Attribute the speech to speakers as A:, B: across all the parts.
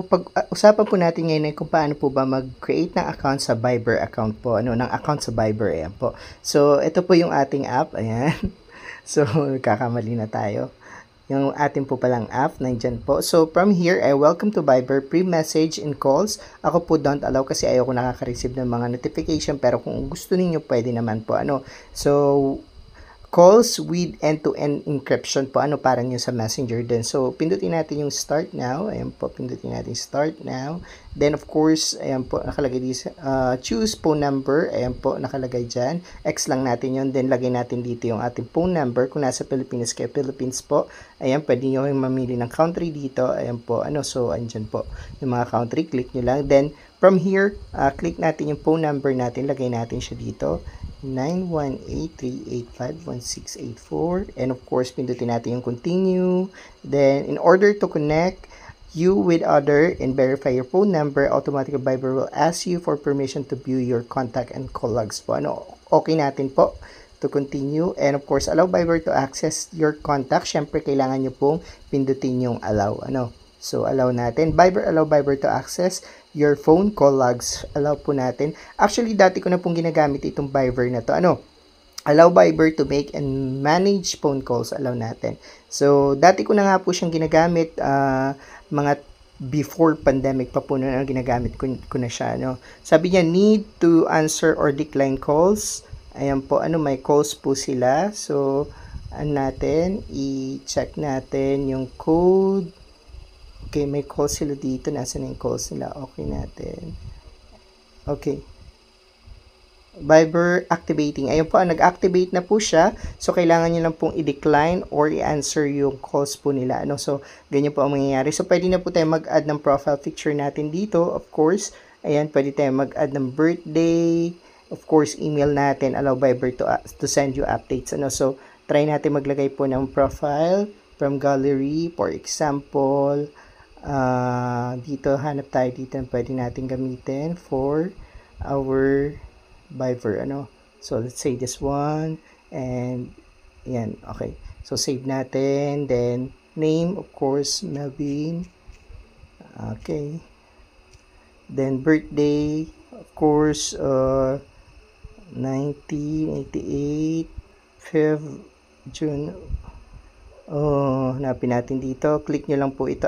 A: Pag-usapan po natin ngayon ay kung paano po ba mag-create ng account sa Viber account po, ng account sa Viber, ayan po. So, ito po yung ating app, ayan. So, nagkakamali na tayo. Yung ating po palang app, nandyan po. So, from here, welcome to Viber, pre-message and calls. Ako po don't allow kasi ayoko nakaka-receive ng mga notification, pero kung gusto niyo pwede naman po, So, calls with end-to-end encryption po, parang yung sa Messenger din. So, pindutin natin yung start now. Ayan po, pindutin natin start now. Then, of course, ayan po, nakalagay dito, choose phone number. Ayan po, nakalagay dyan. X lang natin yun. Then, lagay natin dito yung ating phone number. Kung nasa Philippines kayo, Philippines po. Ayan, pwede nyo yung mamili ng country dito. Ayan po, so, andyan po yung mga country. Click nyo lang. Then, from here, click natin yung phone number natin. Lagay natin siya dito. 918-385-1684, and of course pindutin natin yung continue. Then in order to connect you with other and verify your phone number, automatically Viber will ask you for permission to view your contact and call logs po. Okay natin po to continue, and of course allow Viber to access your contact. Syempre kailangan nyo pong pindutin yung allow, so allow natin allow Viber to access your phone call logs. Allow po natin. Actually, dati ko na pong ginagamit itong Viber na to. Allow Viber to make and manage phone calls. Allow natin. So, dati ko na nga po siyang ginagamit. Mga before pandemic pa po na ginagamit ko na siya. Sabi niya, need to answer or decline calls. Ayan po, may calls po sila. So, natin, i-check natin yung code. Okay, may call sila dito. Nasaan yung calls nila? Okay natin. Okay. Viber activating. Ayun po, nag-activate na po siya. So, kailangan nyo lang pong i-decline or i-answer yung calls po nila. So, ganyan po ang mangyayari. So, pwede na po tayo mag-add ng profile picture natin dito. Of course, ayan, pwede tayo mag-add ng birthday. Of course, email natin. Allow Viber to send you updates. So, try natin maglagay po ng profile from gallery. For example, dito hanap tayo dito na pwede natin gamitin for our Viber, so let's say this one, and yan, okay, so save natin, then name, of course, Melvin, okay, then birthday, of course, 1988 5th June. Hanapin natin dito, click nyo lang po ito,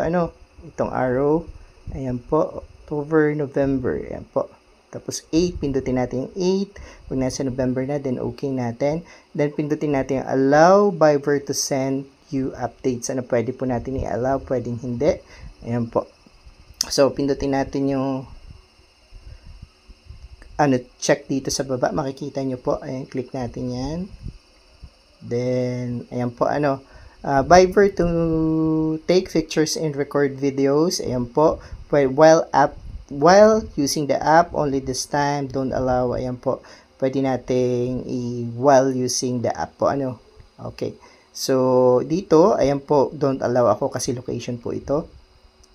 A: itong arrow, ayan po, October, November, ayan po, tapos 8, pindutin natin yung 8, kung nasa November na, then okay natin, then pindutin natin yung allow Viber to send you updates, pwede po natin i-allow, pwedeng hindi, ayan po, so pindutin natin yung check dito sa baba, makikita nyo po, ayan, click natin yan, then, ayan po, Viber to take pictures and record videos. Ayan po. While using the app, only this time, don't allow. Ayan po. Pwede nating while using the app po. Okay. So, dito, ayan po, don't allow ako kasi location po ito.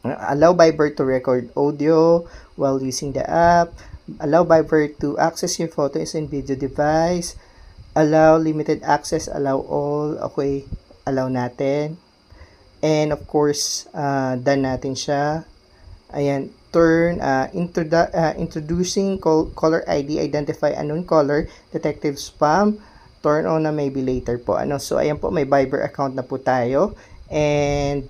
A: Allow Viber to record audio while using the app. Allow Viber to access your photos and video device. Allow limited access. Allow all. Okay. Allow natin, and of course done natin siya. Ayan, turn introducing caller ID, identify unknown caller, detective spam, turn on na maybe later po. So ayan po, may Viber account na po tayo, and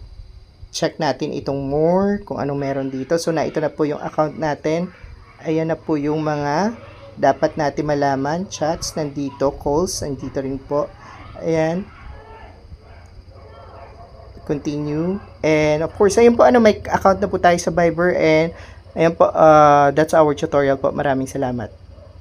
A: check natin itong more kung anong meron dito. So ito na po yung account natin. Ayan na po yung mga dapat natin malaman. Chats nandito, calls nandito rin po. Ayan, continue, and of course ayun po, may account na po tayo sa Viber, and ayan po, that's our tutorial po. Maraming salamat.